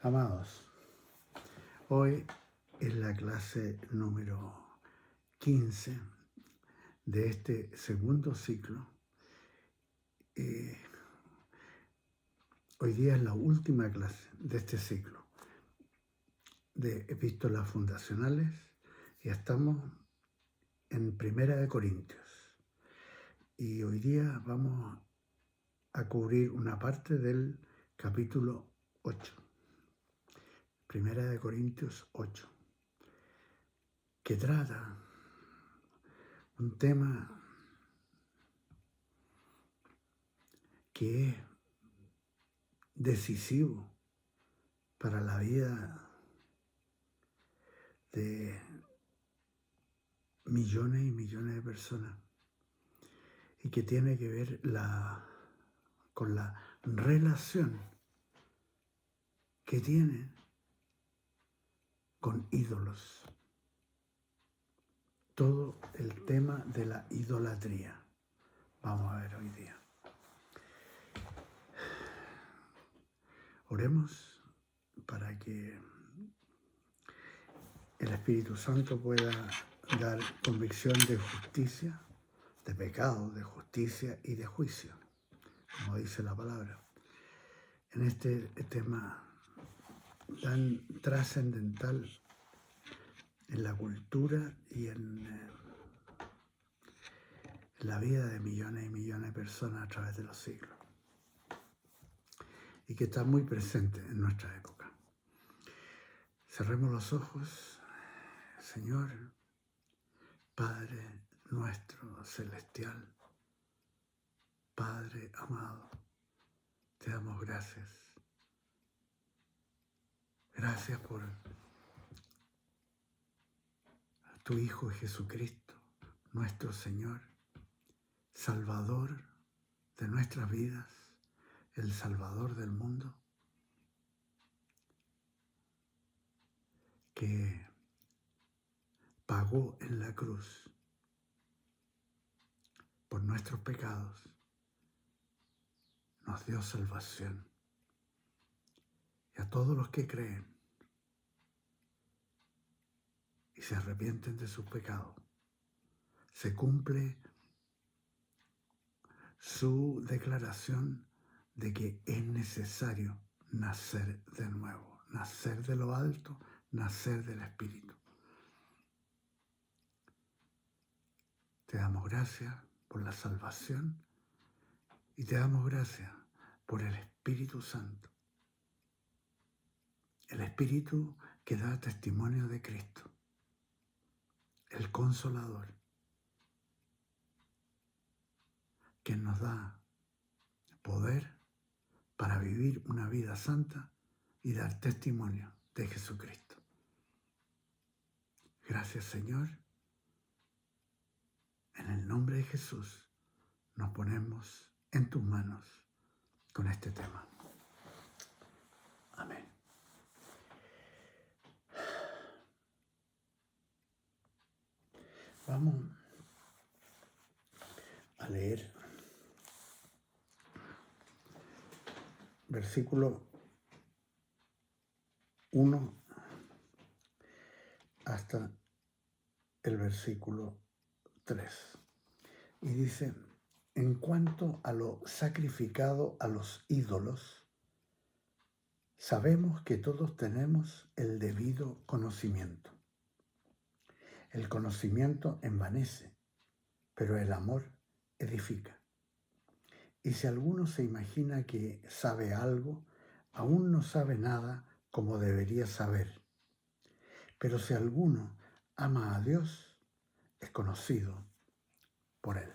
Amados, hoy es la clase número 15 de este segundo ciclo. Hoy día es la última clase de este ciclo de epístolas fundacionales y estamos en Primera de Corintios. Y hoy día vamos a cubrir una parte del capítulo 8. Primera de Corintios 8, que trata un tema que es decisivo para la vida de millones y millones de personas y que tiene que ver con la relación que tienen con ídolos. Todo el tema de la idolatría. Vamos a ver hoy día. Oremos para que el Espíritu Santo pueda dar convicción de justicia, de pecado, de justicia y de juicio, como dice la palabra. En este tema tan trascendental en la cultura y en la vida de millones y millones de personas a través de los siglos, y que está muy presente en nuestra época. Cerremos los ojos. Señor, Padre nuestro celestial, Padre amado, te damos gracias. Gracias por tu Hijo Jesucristo, nuestro Señor, Salvador de nuestras vidas, el Salvador del mundo, que pagó en la cruz por nuestros pecados, nos dio salvación. Y a todos los que creen y se arrepienten de sus pecados, se cumple su declaración de que es necesario nacer de nuevo, nacer de lo alto, nacer del Espíritu. Te damos gracias por la salvación y te damos gracias por el Espíritu Santo, el Espíritu que da testimonio de Cristo, el Consolador, que nos da poder para vivir una vida santa y dar testimonio de Jesucristo. Gracias, Señor. En el nombre de Jesús nos ponemos en tus manos con este tema. Amén. Vamos a leer versículo 1 hasta el versículo 3. Y dice: en cuanto a lo sacrificado a los ídolos, sabemos que todos tenemos el debido conocimiento. El conocimiento envanece, pero el amor edifica. Y si alguno se imagina que sabe algo, aún no sabe nada como debería saber. Pero si alguno ama a Dios, es conocido por Él.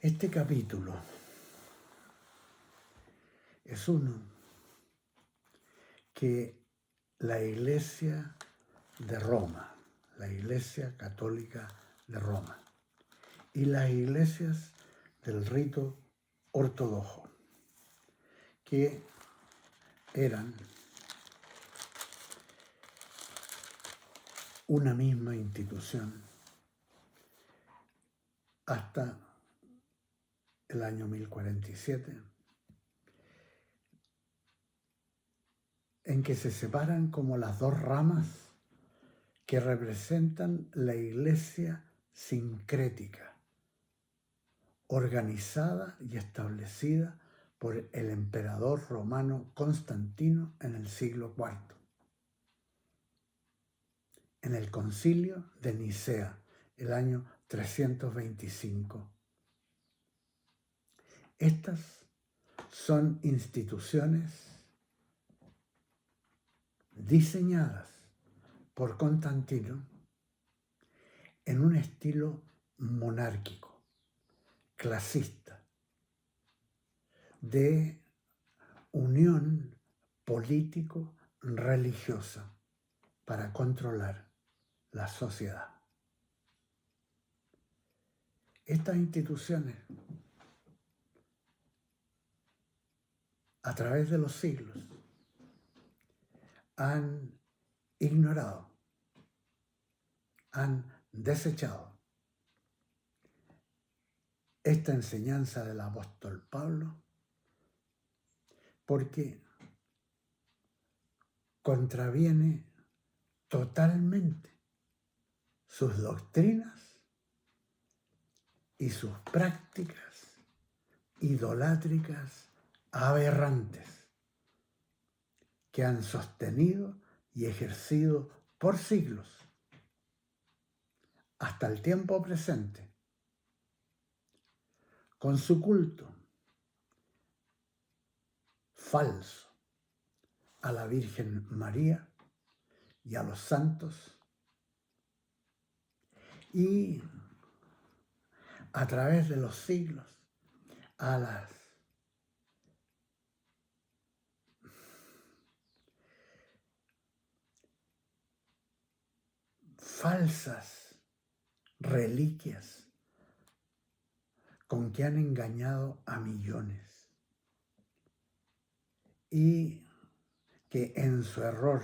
Este capítulo es uno que la Iglesia de Roma, la Iglesia Católica de Roma, y las iglesias del rito ortodoxo, que eran una misma institución hasta el año 1047, en que se separan como las dos ramas que representan la iglesia sincrética, organizada y establecida por el emperador romano Constantino en el siglo IV, en el concilio de Nicea, el año 325. Estas son instituciones diseñadas por Constantino en un estilo monárquico, clasista, de unión político-religiosa para controlar la sociedad. Estas instituciones, a través de los siglos, han ignorado, han desechado esta enseñanza del apóstol Pablo porque contraviene totalmente sus doctrinas y sus prácticas idolátricas aberrantes que han sostenido y ejercido por siglos hasta el tiempo presente, con su culto falso a la Virgen María y a los santos, y a través de los siglos a las falsas reliquias con que han engañado a millones y que en su error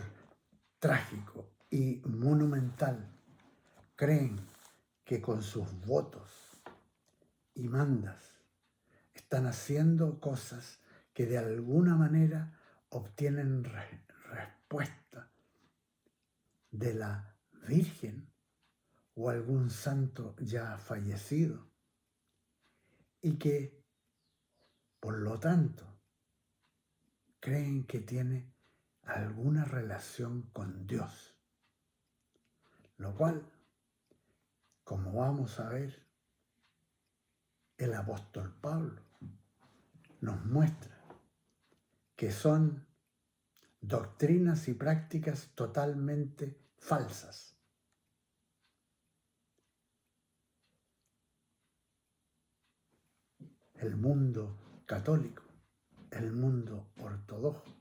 trágico y monumental creen que con sus votos y mandas están haciendo cosas que de alguna manera obtienen respuesta de la Virgen o algún santo ya fallecido, y que, por lo tanto, creen que tiene alguna relación con Dios, lo cual, como vamos a ver, el apóstol Pablo nos muestra que son doctrinas y prácticas totalmente falsas. El mundo católico, el mundo ortodoxo,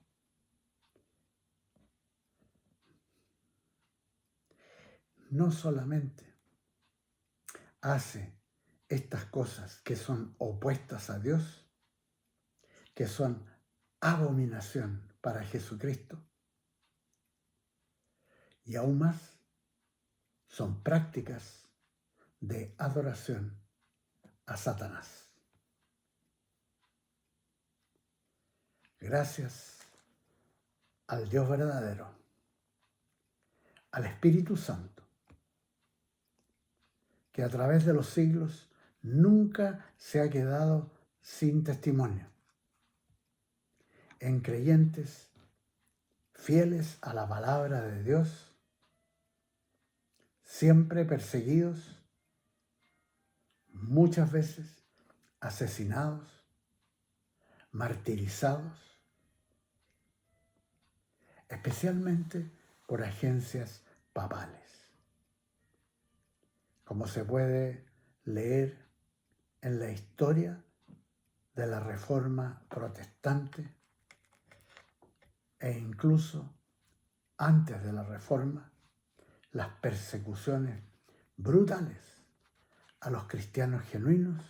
no solamente hace estas cosas que son opuestas a Dios, que son abominación para Jesucristo, y aún más son prácticas de adoración a Satanás. Gracias al Dios verdadero, al Espíritu Santo, que a través de los siglos nunca se ha quedado sin testimonio, en creyentes fieles a la palabra de Dios, siempre perseguidos, muchas veces asesinados, martirizados, especialmente por agencias papales, como se puede leer en la historia de la Reforma Protestante e incluso antes de la Reforma, las persecuciones brutales a los cristianos genuinos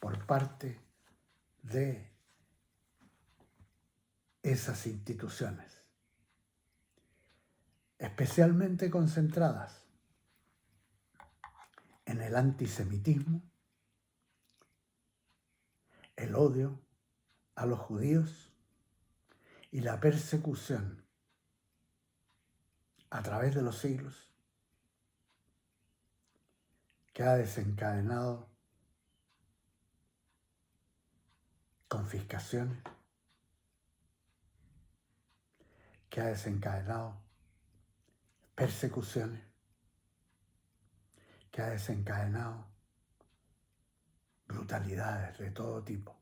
por parte de esas instituciones, especialmente concentradas en el antisemitismo, el odio a los judíos y la persecución a través de los siglos que ha desencadenado confiscaciones, que ha desencadenado persecuciones, que ha desencadenado brutalidades de todo tipo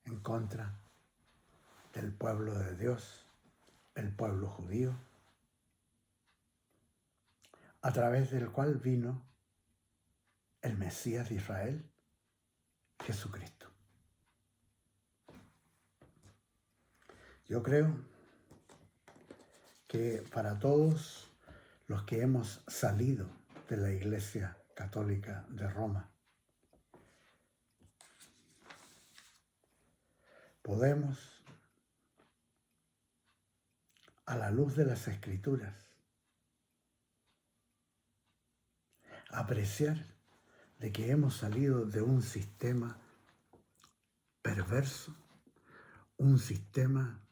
en contra del pueblo de Dios, el pueblo judío, a través del cual vino el Mesías de Israel, Jesucristo. Yo creo que para todos los que hemos salido de la Iglesia Católica de Roma, podemos, a la luz de las Escrituras, apreciar de que hemos salido de un sistema perverso, un sistema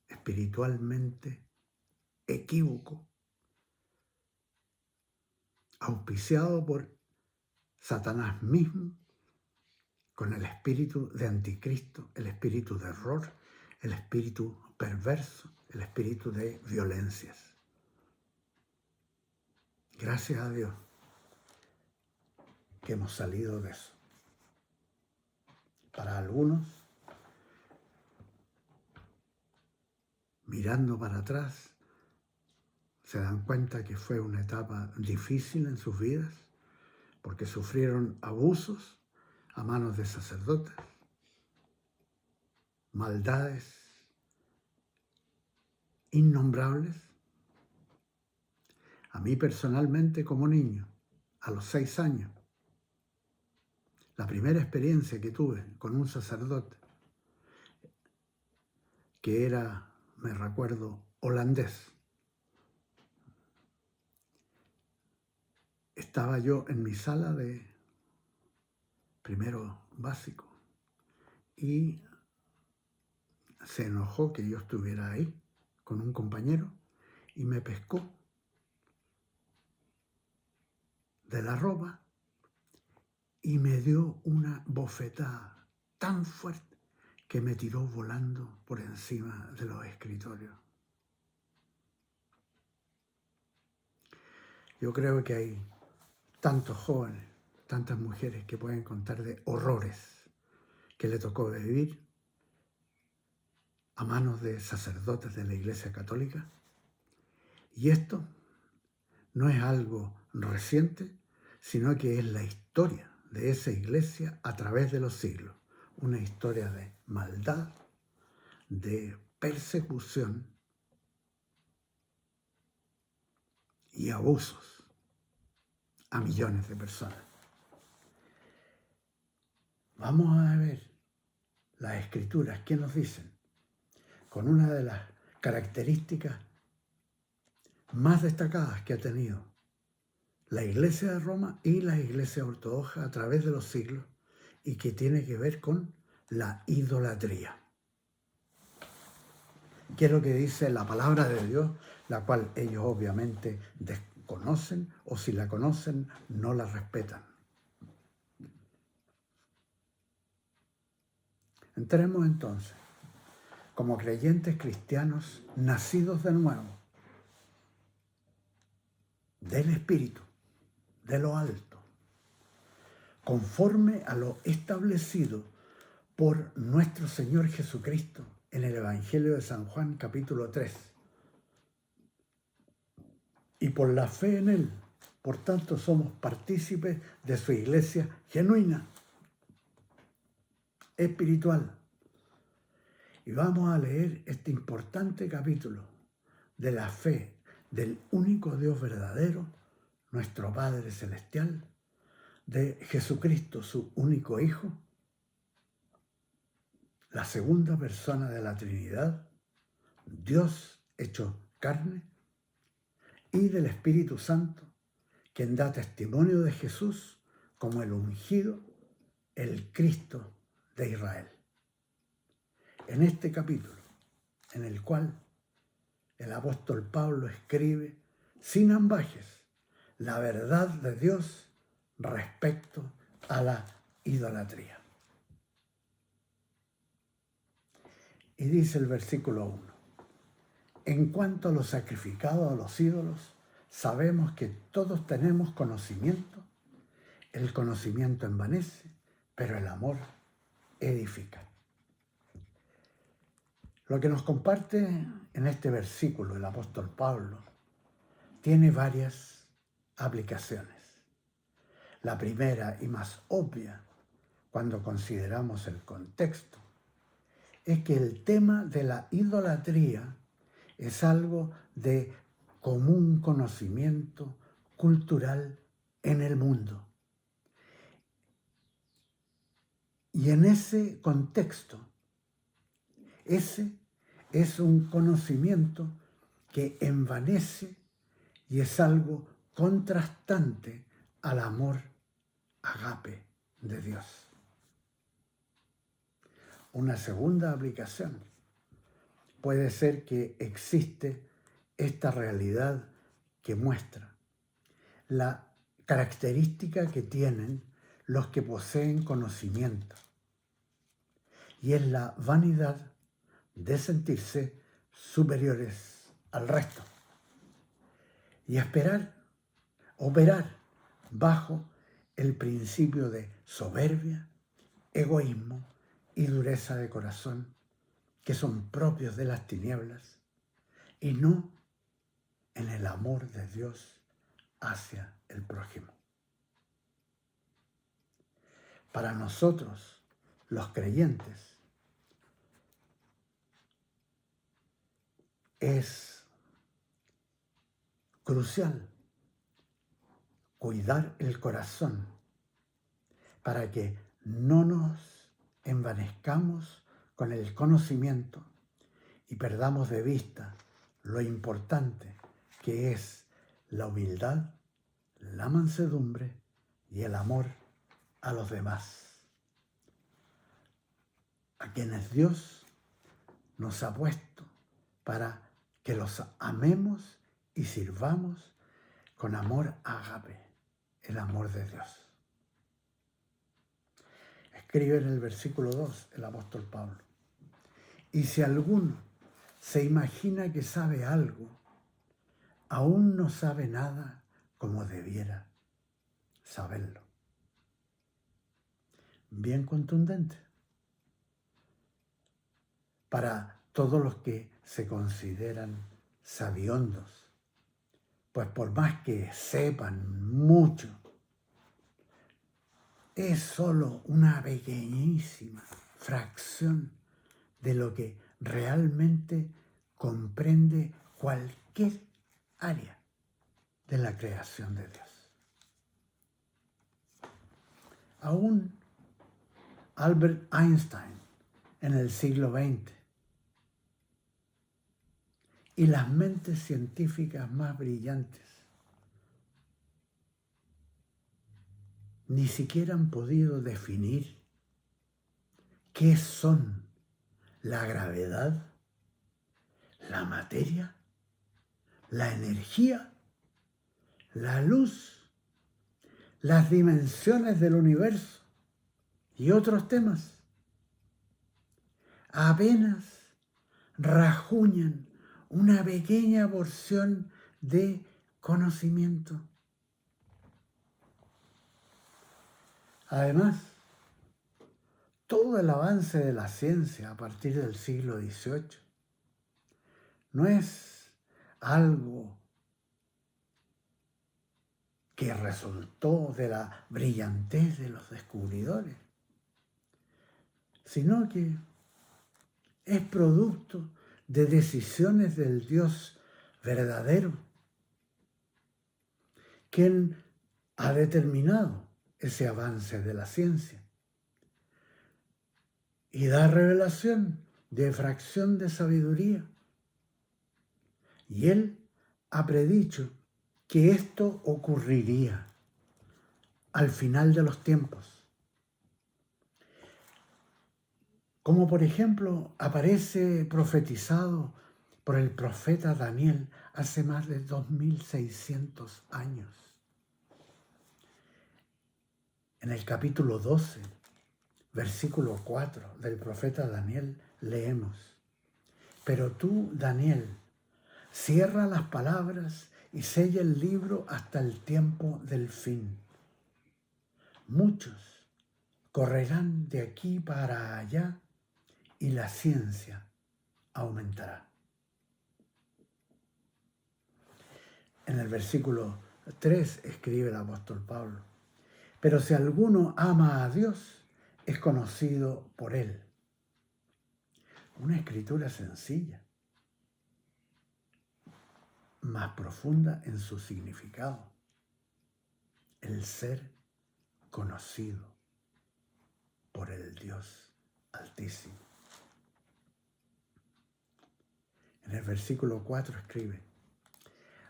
espiritualmente equívoco, auspiciado por Satanás mismo, con el espíritu de anticristo, el espíritu de error, el espíritu perverso, el espíritu de violencias. Gracias a Dios que hemos salido de eso. Para algunos, mirando para atrás, se dan cuenta que fue una etapa difícil en sus vidas, porque sufrieron abusos a manos de sacerdotes, maldades innombrables. A mí personalmente, como niño, a los 6 años, la primera experiencia que tuve con un sacerdote, que era, me recuerdo, holandés. Estaba yo en mi sala de primero básico y se enojó que yo estuviera ahí con un compañero y me pescó de la ropa y me dio una bofetada tan fuerte que me tiró volando por encima de los escritorios. Yo creo que hay tantos jóvenes, tantas mujeres que pueden contar de horrores que le tocó vivir a manos de sacerdotes de la Iglesia Católica. Y esto no es algo reciente, sino que es la historia de esa iglesia a través de los siglos. Una historia de maldad, de persecución y abusos a millones de personas. Vamos a ver las Escrituras, ¿qué nos dicen? Con una de las características más destacadas que ha tenido la Iglesia de Roma y la Iglesia ortodoxa a través de los siglos, y que tiene que ver con la idolatría. ¿Qué es lo que dice la palabra de Dios, la cual ellos obviamente desconocen, o si la conocen no la respetan? Entremos entonces, como creyentes cristianos nacidos de nuevo, del Espíritu, de lo alto, conforme a lo establecido por nuestro Señor Jesucristo en el Evangelio de San Juan, capítulo 3. Y por la fe en Él, por tanto, somos partícipes de su iglesia genuina, espiritual. Y vamos a leer este importante capítulo de la fe del único Dios verdadero, nuestro Padre Celestial, de Jesucristo, su único Hijo, la segunda persona de la Trinidad, Dios hecho carne, y del Espíritu Santo, quien da testimonio de Jesús como el ungido, el Cristo de Israel. En este capítulo en el cual el apóstol Pablo escribe sin ambajes la verdad de Dios respecto a la idolatría. Y dice el versículo 1, en cuanto a lo sacrificado a los ídolos, sabemos que todos tenemos conocimiento. El conocimiento envanece, pero el amor edifica. Lo que nos comparte en este versículo el apóstol Pablo tiene varias aplicaciones. La primera y más obvia, cuando consideramos el contexto, es que el tema de la idolatría es algo de común conocimiento cultural en el mundo. Y en ese contexto, ese es un conocimiento que envanece y es algo contrastante al amor agape de Dios. Una segunda aplicación puede ser que existe esta realidad que muestra la característica que tienen los que poseen conocimiento, y es la vanidad de sentirse superiores al resto y operar bajo el principio de soberbia, egoísmo y dureza de corazón que son propios de las tinieblas y no en el amor de Dios hacia el prójimo. Para nosotros, los creyentes, es crucial cuidar el corazón para que no nos envanezcamos con el conocimiento y perdamos de vista lo importante que es la humildad, la mansedumbre y el amor a los demás, a quienes Dios nos ha puesto para que los amemos y sirvamos con amor ágape, el amor de Dios. Escribe en el versículo 2 el apóstol Pablo: y si alguno se imagina que sabe algo, aún no sabe nada como debiera saberlo. Bien contundente para todos los que se consideran sabiondos, pues por más que sepan mucho, es solo una pequeñísima fracción de lo que realmente comprende cualquier área de la creación de Dios. Aún Albert Einstein en el siglo XX y las mentes científicas más brillantes ni siquiera han podido definir qué son la gravedad, la materia, la energía, la luz, las dimensiones del universo y otros temas. Apenas rajuñan una pequeña porción de conocimiento. Además, todo el avance de la ciencia a partir del siglo XVIII no es algo que resultó de la brillantez de los descubridores, sino que es producto de decisiones del Dios verdadero, quien ha determinado ese avance de la ciencia y da revelación de fracción de sabiduría. Y Él ha predicho que esto ocurriría al final de los tiempos. como por ejemplo aparece profetizado por el profeta Daniel hace más de 2600 años. En el capítulo 12, versículo 4 del profeta Daniel leemos: pero tú, Daniel, cierra las palabras y sella el libro hasta el tiempo del fin. Muchos correrán de aquí para allá y la ciencia aumentará. En el versículo 3 escribe el apóstol Pablo: pero si alguno ama a Dios, es conocido por él. Una escritura sencilla, más profunda en su significado: el ser conocido por el Dios Altísimo. En el versículo 4 escribe: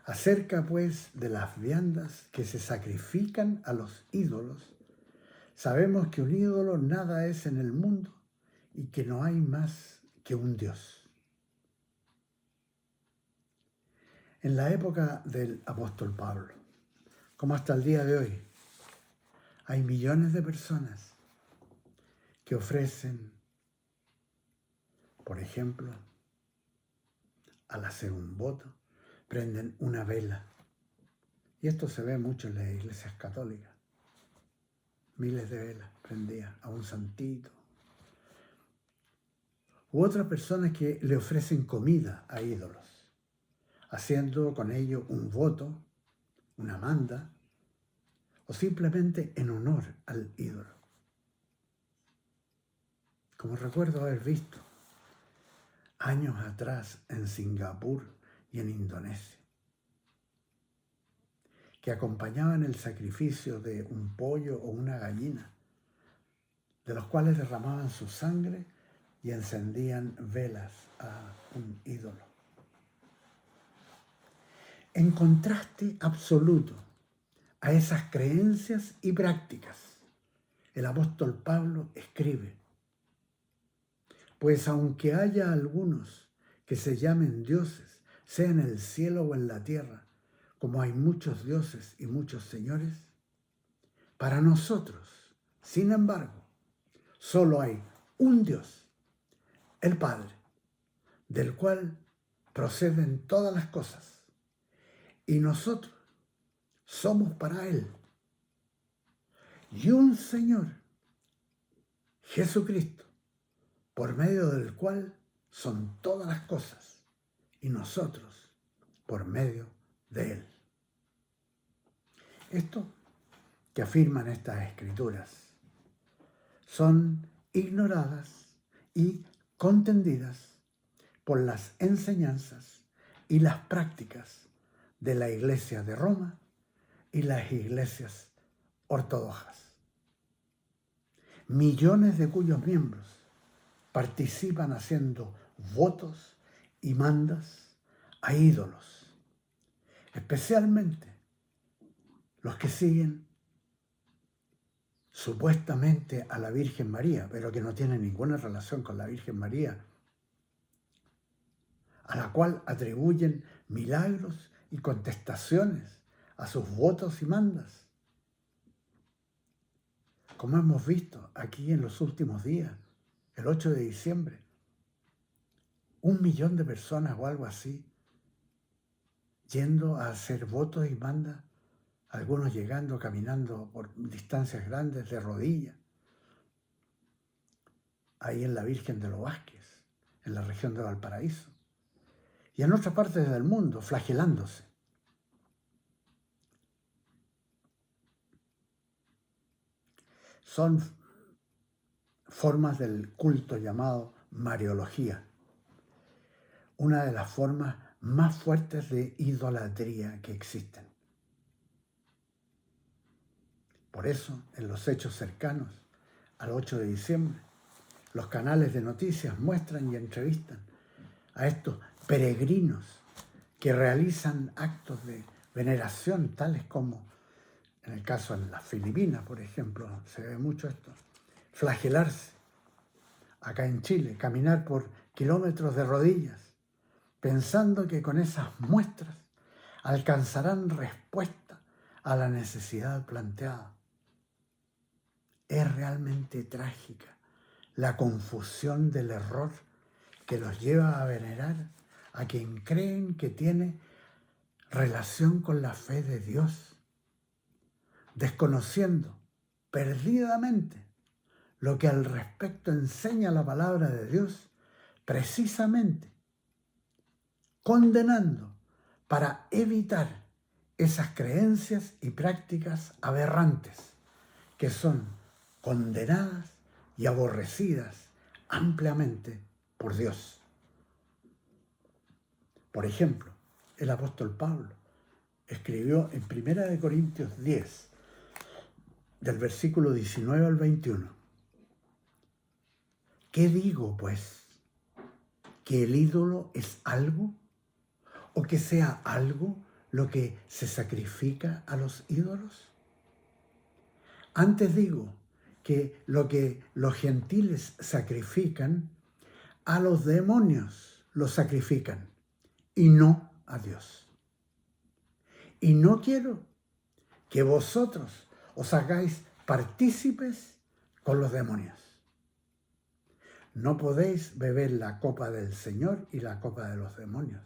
acerca pues de las viandas que se sacrifican a los ídolos, sabemos que un ídolo nada es en el mundo y que no hay más que un Dios. En la época del apóstol Pablo, como hasta el día de hoy, hay millones de personas que ofrecen, por ejemplo, al hacer un voto, prenden una vela. Y esto se ve mucho en las iglesias católicas. Miles de velas prendidas a un santito. U otras personas que le ofrecen comida a ídolos, haciendo con ello un voto, una manda, o simplemente en honor al ídolo. Como recuerdo haber visto años atrás en Singapur y en Indonesia, que acompañaban el sacrificio de un pollo o una gallina, de los cuales derramaban su sangre y encendían velas a un ídolo. En contraste absoluto a esas creencias y prácticas, el apóstol Pablo escribe: pues aunque haya algunos que se llamen dioses, sea en el cielo o en la tierra, como hay muchos dioses y muchos señores, para nosotros, sin embargo, solo hay un Dios, el Padre, del cual proceden todas las cosas, y nosotros somos para Él, y un Señor, Jesucristo, por medio del cual son todas las cosas, y nosotros por medio de Él. Esto que afirman estas escrituras son ignoradas y contendidas por las enseñanzas y las prácticas de la Iglesia de Roma y las iglesias ortodoxas, millones de cuyos miembros participan haciendo votos y mandas a ídolos, especialmente los que siguen supuestamente a la Virgen María, pero que no tienen ninguna relación con la Virgen María, a la cual atribuyen milagros y contestaciones a sus votos y mandas. Como hemos visto aquí en los últimos días, el 8 de diciembre, 1 millón de personas o algo así, yendo a hacer votos y mandas, algunos llegando, caminando por distancias grandes de rodillas, ahí en la Virgen de los Vázquez, en la región de Valparaíso, y en otras partes del mundo, flagelándose. Son formas del culto llamado Mariología, una de las formas más fuertes de idolatría que existen. Por eso, en los hechos cercanos al 8 de diciembre, los canales de noticias muestran y entrevistan a estos peregrinos que realizan actos de veneración, tales como, en el caso en las Filipinas, por ejemplo, se ve mucho esto: flagelarse, acá en Chile, caminar por kilómetros de rodillas, pensando que con esas muestras alcanzarán respuesta a la necesidad planteada. Es realmente trágica la confusión del error que los lleva a venerar a quien creen que tiene relación con la fe de Dios, desconociendo perdidamente lo que al respecto enseña la palabra de Dios, precisamente condenando para evitar esas creencias y prácticas aberrantes que son condenadas y aborrecidas ampliamente por Dios. Por ejemplo, el apóstol Pablo escribió en 1 Corintios 10, del versículo 19 al 21. ¿Qué digo, pues? ¿Que el ídolo es algo? ¿O que sea algo lo que se sacrifica a los ídolos? Antes digo que lo que los gentiles sacrifican, a los demonios los sacrifican, y no a Dios. Y no quiero que vosotros os hagáis partícipes con los demonios. No podéis beber la copa del Señor y la copa de los demonios.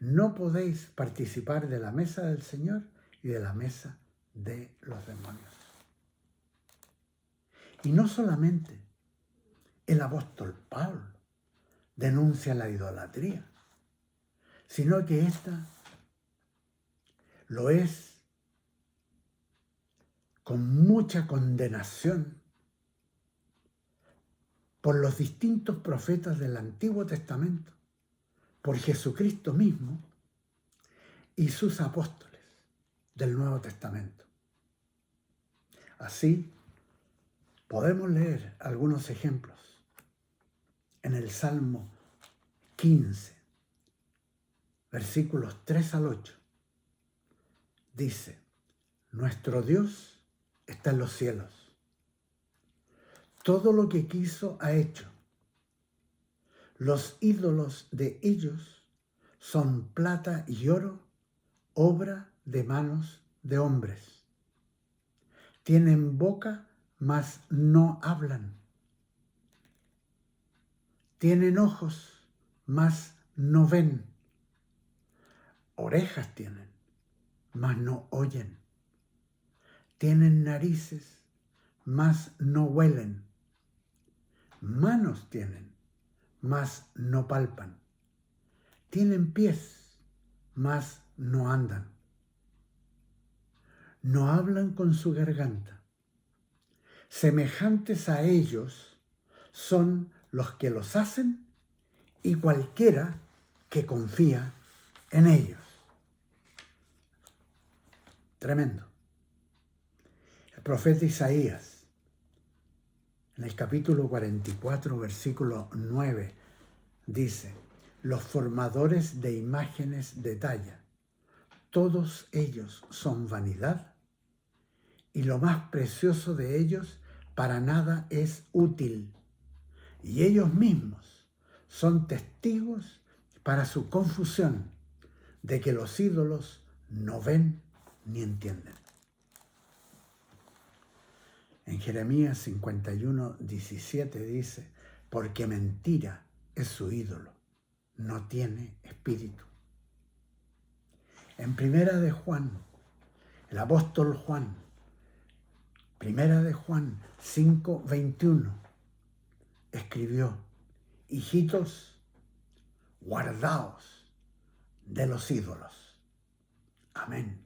No podéis participar de la mesa del Señor y de la mesa de los demonios. Y no solamente el apóstol Pablo denuncia la idolatría, sino que esta lo es con mucha condenación por los distintos profetas del Antiguo Testamento, por Jesucristo mismo y sus apóstoles del Nuevo Testamento. Así, podemos leer algunos ejemplos en el Salmo 15, versículos 3 al 8. Dice: nuestro Dios está en los cielos. Todo lo que quiso ha hecho. Los ídolos de ellos son plata y oro, obra de manos de hombres. Tienen boca, mas no hablan. Tienen ojos, mas no ven. Orejas tienen, mas no oyen. Tienen narices, mas no huelen. Manos tienen, mas no palpan. Tienen pies, mas no andan. No hablan con su garganta. Semejantes a ellos son los que los hacen y cualquiera que confía en ellos. Tremendo. El profeta Isaías, en el capítulo 44, versículo 9, dice: los formadores de imágenes de talla, todos ellos son vanidad, y lo más precioso de ellos para nada es útil, y ellos mismos son testigos para su confusión de que los ídolos no ven ni entienden. En Jeremías 51, 17 dice: porque mentira es su ídolo, no tiene espíritu. En Primera de Juan, el apóstol Juan, Primera de Juan 5, 21, escribió: hijitos, guardaos de los ídolos. Amén.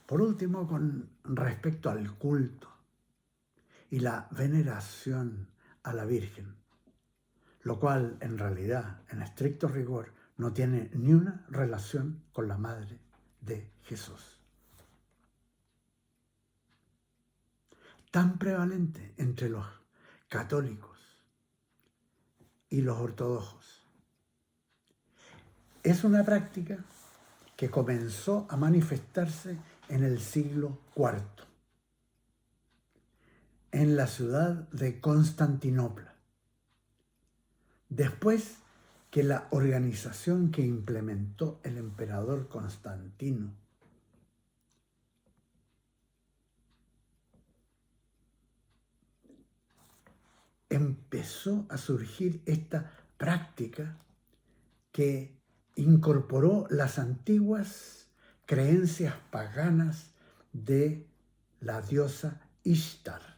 Por último, con respecto al culto y la veneración a la Virgen, lo cual en realidad, en estricto rigor, no tiene ni una relación con la Madre de Jesús. Tan prevalente entre los católicos y los ortodoxos. Es una práctica que comenzó a manifestarse en el siglo IV, en la ciudad de Constantinopla. Después que la organización que implementó el emperador Constantino empezó a surgir esta práctica que incorporó las antiguas creencias paganas de la diosa Ishtar,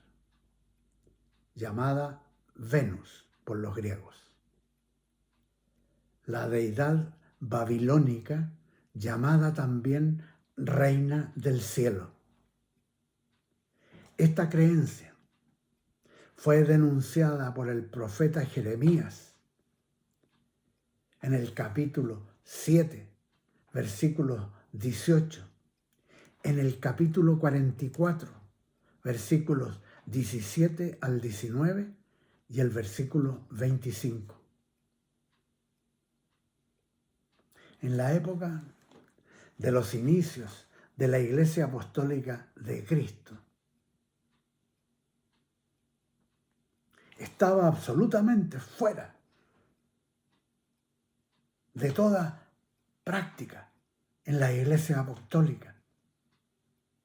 llamada Venus por los griegos, la deidad babilónica llamada también Reina del Cielo. Esta creencia fue denunciada por el profeta Jeremías en el capítulo 7, versículos 18, en el capítulo 44, versículos 17 al 19 y el versículo 25. En la época de los inicios de la Iglesia Apostólica de Cristo, estaba absolutamente fuera de toda práctica en la Iglesia Apostólica,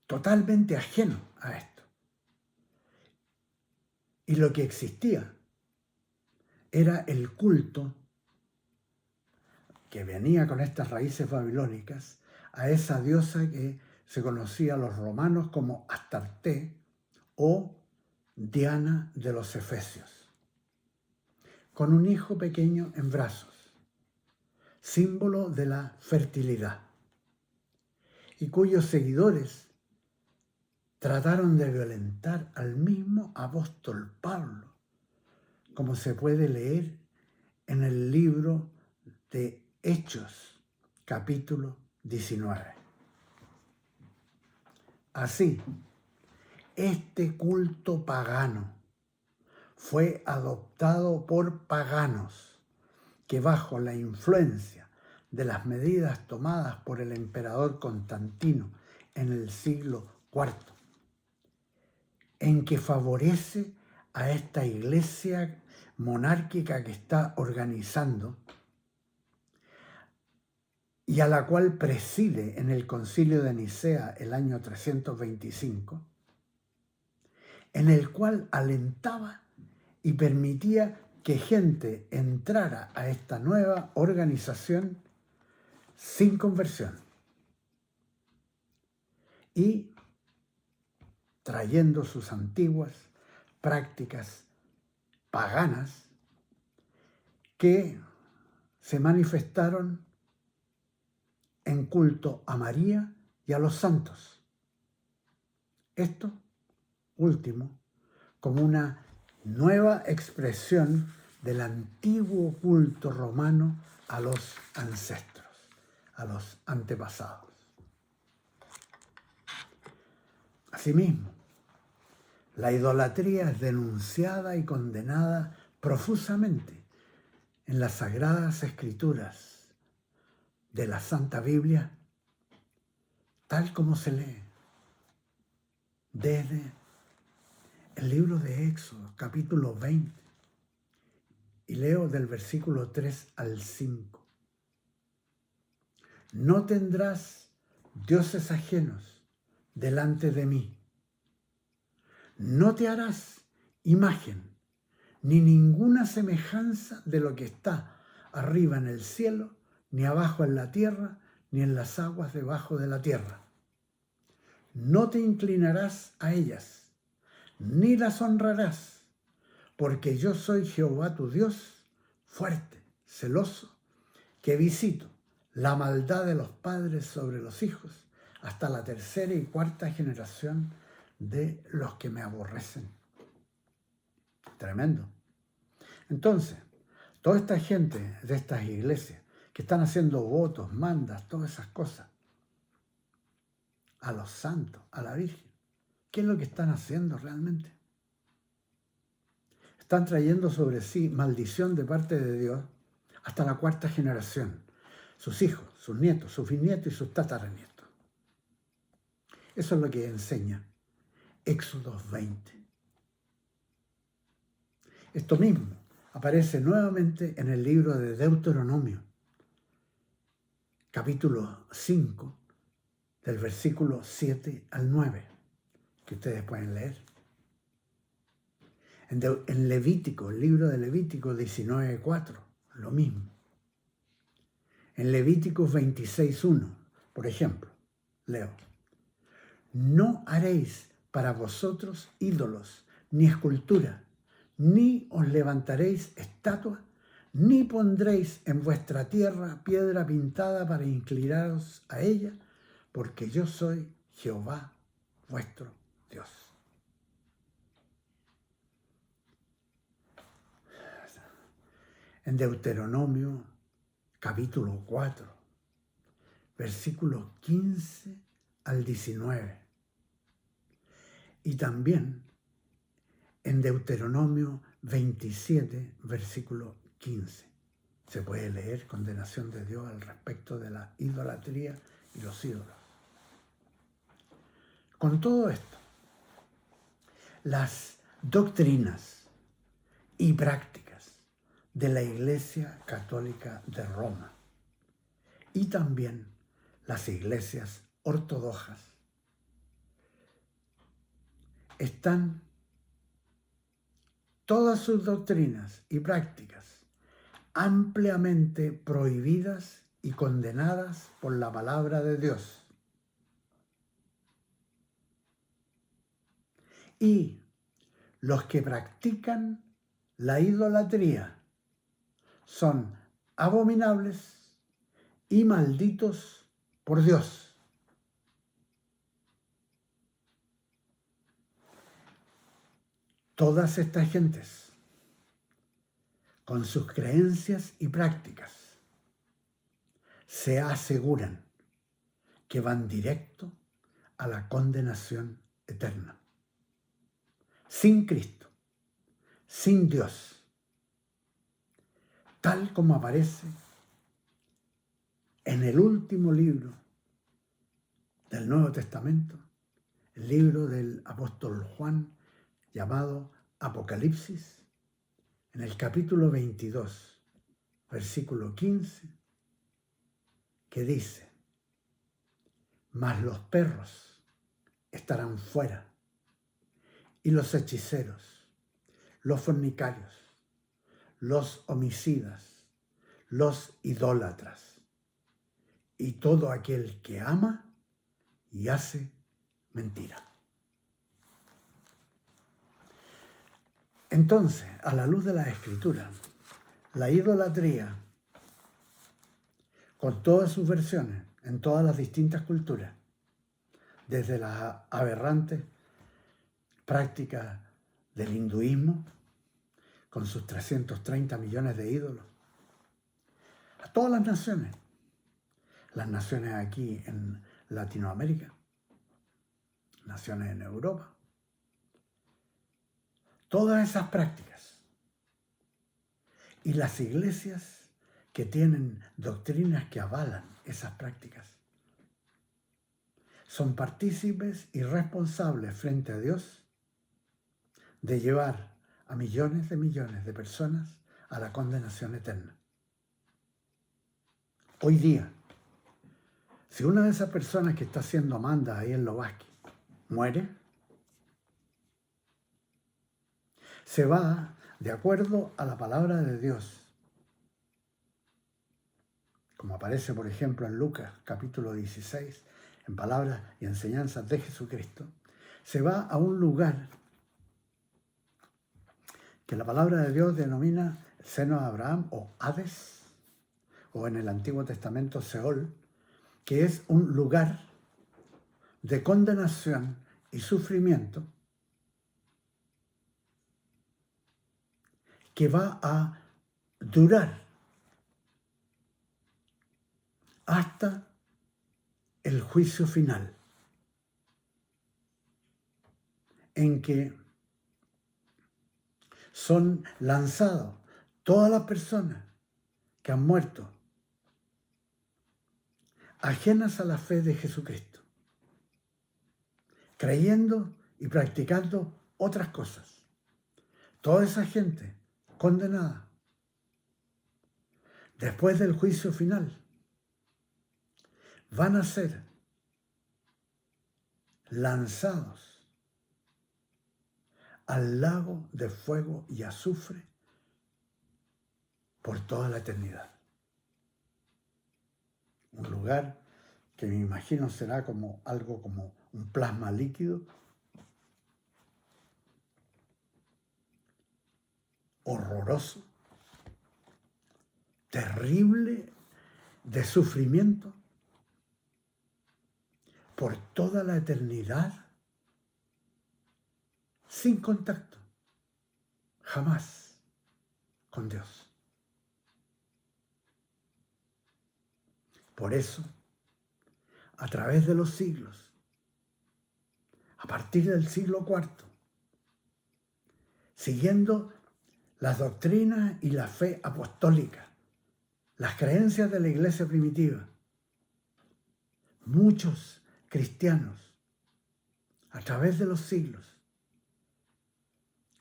totalmente ajeno a esto. Y lo que existía era el culto que venía con estas raíces babilónicas a esa diosa que se conocía a los romanos como Astarte o Diana de los Efesios, con un hijo pequeño en brazos, símbolo de la fertilidad, y cuyos seguidores trataron de violentar al mismo apóstol Pablo, como se puede leer en el libro de Hechos, capítulo 19. Así, este culto pagano fue adoptado por paganos que, bajo la influencia de las medidas tomadas por el emperador Constantino en el siglo IV, en que favorece a esta iglesia monárquica que está organizando y a la cual preside en el Concilio de Nicea el año 325, en el cual alentaba y permitía que gente entrara a esta nueva organización sin conversión y trayendo sus antiguas prácticas paganas que se manifestaron en culto a María y a los santos. Esto último como una nueva expresión del antiguo culto romano a los ancestros, a los antepasados. Asimismo, la idolatría es denunciada y condenada profusamente en las Sagradas Escrituras de la Santa Biblia, tal como se lee desde el libro de Éxodo, capítulo 20, y leo del versículo 3 al 5. No tendrás dioses ajenos delante de mí. No te harás imagen ni ninguna semejanza de lo que está arriba en el cielo, ni abajo en la tierra, ni en las aguas debajo de la tierra. No te inclinarás a ellas, ni las honrarás, porque yo soy Jehová tu Dios, fuerte, celoso, que visito la maldad de los padres sobre los hijos, hasta la tercera y cuarta generación de los que me aborrecen. Tremendo. Entonces, toda esta gente de estas iglesias que están haciendo votos, mandas, todas esas cosas, a los santos, a la Virgen, ¿qué es lo que están haciendo realmente? Están trayendo sobre sí maldición de parte de Dios hasta la cuarta generación. Sus hijos, sus nietos, sus bisnietos y sus tataranietos. Eso es lo que enseña Éxodo 20. Esto mismo aparece nuevamente en el libro de Deuteronomio, capítulo 5, del versículo 7 al 9, que ustedes pueden leer. En Levítico, el libro de Levítico 19:4, lo mismo. En Levíticos 26:1, por ejemplo, leo: no haréis para vosotros ídolos, ni escultura, ni os levantaréis estatua, ni pondréis en vuestra tierra piedra pintada para inclinaros a ella, porque yo soy Jehová vuestro Dios. En Deuteronomio capítulo 4, versículos 15 al 19. Y también en Deuteronomio 27, versículo 15. Se puede leer condenación de Dios al respecto de la idolatría y los ídolos. Con todo esto, las doctrinas y prácticas de la Iglesia Católica de Roma y también las iglesias ortodoxas están todas sus doctrinas y prácticas ampliamente prohibidas y condenadas por la palabra de Dios. Y los que practican la idolatría son abominables y malditos por Dios. Todas estas gentes, con sus creencias y prácticas, se aseguran que van directo a la condenación eterna. Sin Cristo, sin Dios, tal como aparece en el último libro del Nuevo Testamento, el libro del apóstol Juan, llamado Apocalipsis, en el capítulo 22, versículo 15, que dice: mas los perros estarán fuera, y los hechiceros, los fornicarios, los homicidas, los idólatras, y todo aquel que ama y hace mentira. Entonces, a la luz de la Escritura, la idolatría, con todas sus versiones, en todas las distintas culturas, desde las aberrantes prácticas del hinduismo, con sus 330 millones de ídolos, a todas las naciones aquí en Latinoamérica, naciones en Europa, todas esas prácticas, y las iglesias que tienen doctrinas que avalan esas prácticas, son partícipes y responsables frente a Dios de llevar a millones de personas a la condenación eterna. Hoy día, si una de esas personas que está haciendo manda ahí en Lobasqui muere, se va de acuerdo a la palabra de Dios, como aparece por ejemplo en Lucas capítulo 16, en palabras y enseñanzas de Jesucristo, se va a un lugar que la palabra de Dios denomina el seno de Abraham o Hades, o en el Antiguo Testamento Seol, que es un lugar de condenación y sufrimiento que va a durar hasta el juicio final, en que son lanzados todas las personas que han muerto ajenas a la fe de Jesucristo, creyendo y practicando otras cosas. Toda esa gente condenada. Después del juicio final, van a ser lanzados al lago de fuego y azufre por toda la eternidad. Un lugar que me imagino será como algo como un plasma líquido, horroroso, terrible, de sufrimiento, por toda la eternidad, sin contacto, jamás con Dios. Por eso, a través de los siglos, a partir del siglo IV, siguiendo las doctrinas y la fe apostólica, las creencias de la iglesia primitiva, muchos cristianos, a través de los siglos,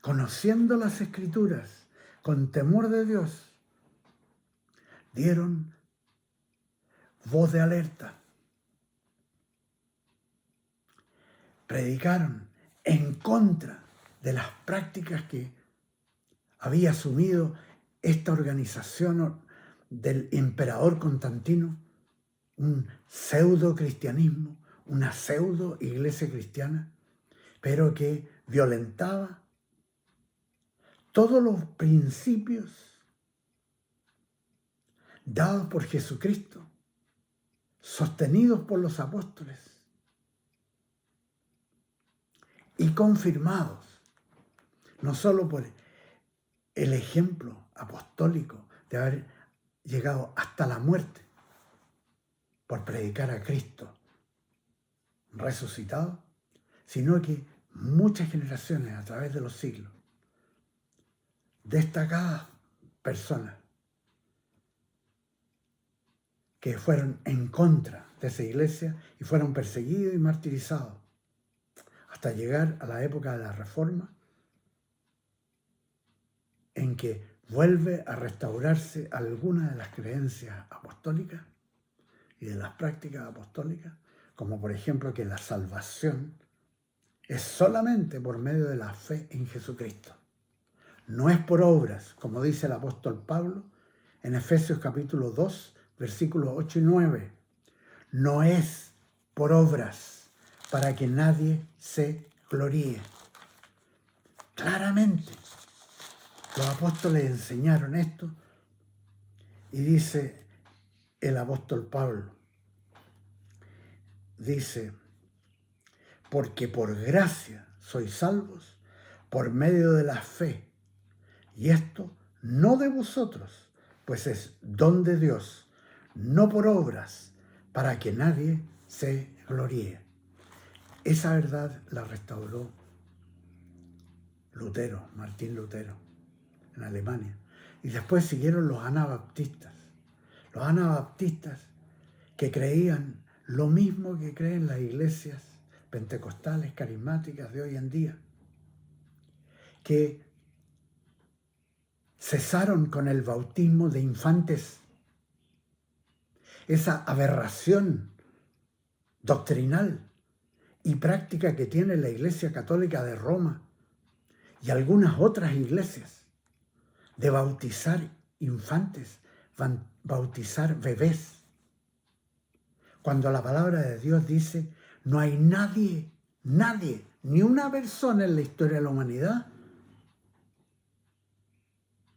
conociendo las Escrituras con temor de Dios, dieron voz de alerta, predicaron en contra de las prácticas que había asumido esta organización del emperador Constantino, un pseudo cristianismo, una pseudo iglesia cristiana, pero que violentaba todos los principios dados por Jesucristo, sostenidos por los apóstoles y confirmados no solo por el ejemplo apostólico de haber llegado hasta la muerte por predicar a Cristo resucitado, sino que muchas generaciones a través de los siglos, destacadas personas que fueron en contra de esa iglesia y fueron perseguidos y martirizados hasta llegar a la época de la Reforma, en que vuelve a restaurarse alguna de las creencias apostólicas y de las prácticas apostólicas, como por ejemplo que la salvación es solamente por medio de la fe en Jesucristo. No es por obras, como dice el apóstol Pablo en Efesios capítulo 2, versículos 8 y 9. No es por obras para que nadie se gloríe. Claramente, los apóstoles enseñaron esto y dice el apóstol Pablo, dice, porque por gracia sois salvos por medio de la fe, y esto no de vosotros, pues es don de Dios, no por obras, para que nadie se gloríe. Esa verdad la restauró Lutero, Martín Lutero, en Alemania. Y después siguieron los anabaptistas. Los anabaptistas que creían lo mismo que creen las iglesias pentecostales, carismáticas de hoy en día, que cesaron con el bautismo de infantes, esa aberración doctrinal y práctica que tiene la Iglesia Católica de Roma y algunas otras iglesias de bautizar infantes, bautizar bebés, cuando la palabra de Dios dice, no hay nadie, ni una persona en la historia de la humanidad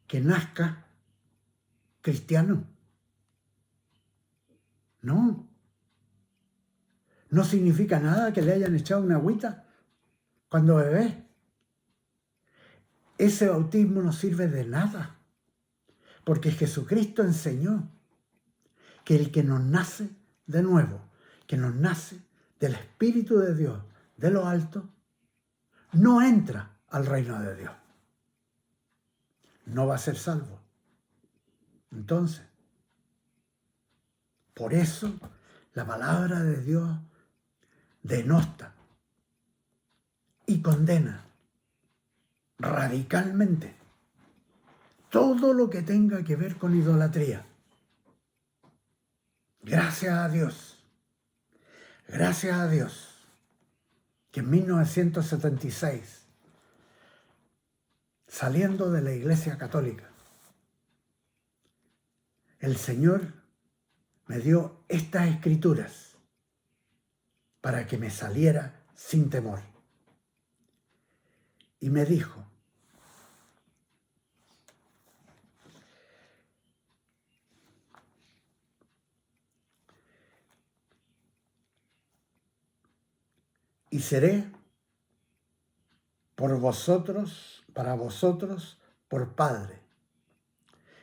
que nazca cristiano. No significa nada que le hayan echado una agüita cuando bebé. Ese bautismo no sirve de nada, porque Jesucristo enseñó que el que nos nace de nuevo, que nos nace del Espíritu de Dios, de lo alto, no entra al reino de Dios. No va a ser salvo. Entonces, por eso la palabra de Dios denosta y condena radicalmente todo lo que tenga que ver con idolatría. Gracias a Dios que en 1976, saliendo de la Iglesia Católica, el Señor me dio estas escrituras para que me saliera sin temor. Y me dijo: y seré por vosotros, para vosotros, por Padre,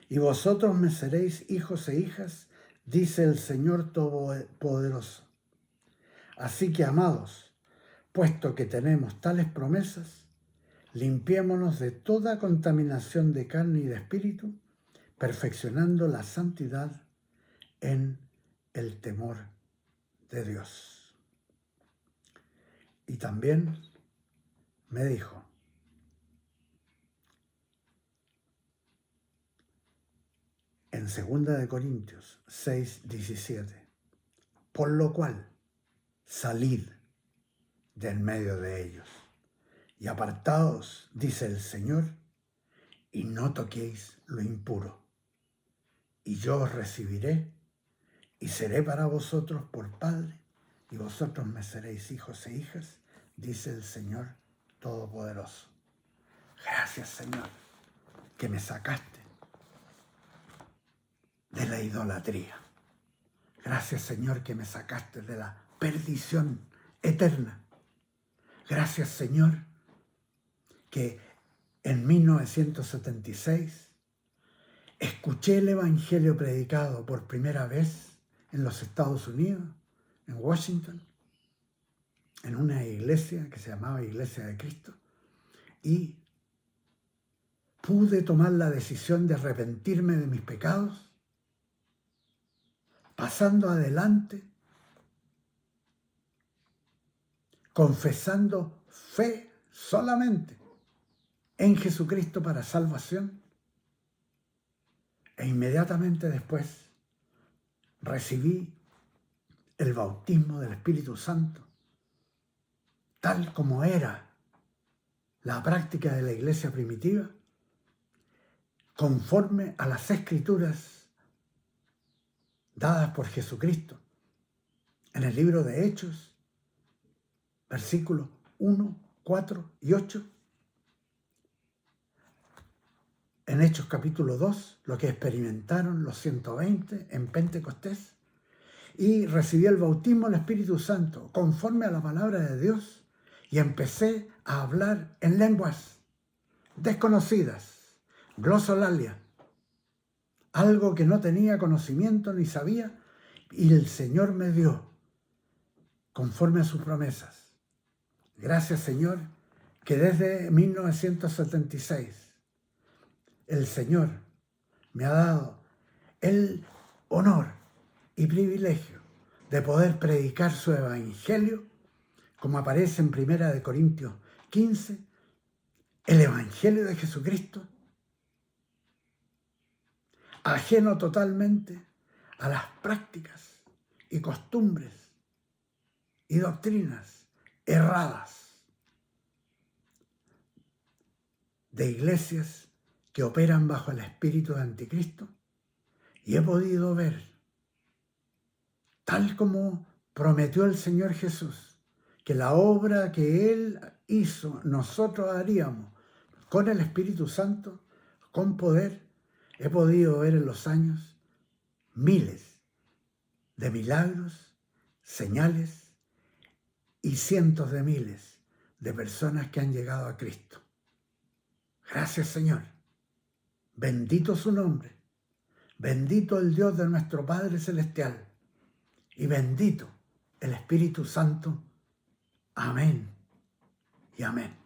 y vosotros me seréis hijos e hijas, dice el Señor Todopoderoso. Así que, amados, puesto que tenemos tales promesas, limpiémonos de toda contaminación de carne y de espíritu, perfeccionando la santidad en el temor de Dios. Y también me dijo: en 2 Corintios 6:17, por lo cual salid del medio de ellos y apartaos, dice el Señor, y no toquéis lo impuro, y yo os recibiré y seré para vosotros por Padre, y vosotros me seréis hijos e hijas, dice el Señor Todopoderoso. Gracias, Señor, que me sacaste de la idolatría. Gracias, Señor, que me sacaste de la perdición eterna. Gracias, Señor, que en 1976 escuché el Evangelio predicado por primera vez en los Estados Unidos, en Washington, en una iglesia que se llamaba Iglesia de Cristo, y pude tomar la decisión de arrepentirme de mis pecados, pasando adelante, confesando fe solamente en Jesucristo para salvación, e inmediatamente después recibí el bautismo del Espíritu Santo, tal como era la práctica de la iglesia primitiva, conforme a las Escrituras dadas por Jesucristo en el libro de Hechos, versículos 1, 4 y 8. En Hechos capítulo 2, lo que experimentaron los 120 en Pentecostés, y recibí el bautismo del Espíritu Santo conforme a la palabra de Dios, y empecé a hablar en lenguas desconocidas, glosolalia, algo que no tenía conocimiento ni sabía, y el Señor me dio conforme a sus promesas. Gracias, Señor, que desde 1976 el Señor me ha dado el honor y privilegio de poder predicar su evangelio, como aparece en 1 Corintios 15, el evangelio de Jesucristo, ajeno totalmente a las prácticas y costumbres y doctrinas erradas de iglesias que operan bajo el espíritu de Anticristo, y he podido ver, tal como prometió el Señor Jesús, que la obra que Él hizo, nosotros haríamos con el Espíritu Santo, con poder. He podido ver en los años miles de milagros, señales y cientos de miles de personas que han llegado a Cristo. Gracias, Señor. Bendito su nombre. Bendito el Dios de nuestro Padre Celestial. Y bendito el Espíritu Santo. Amén y amén.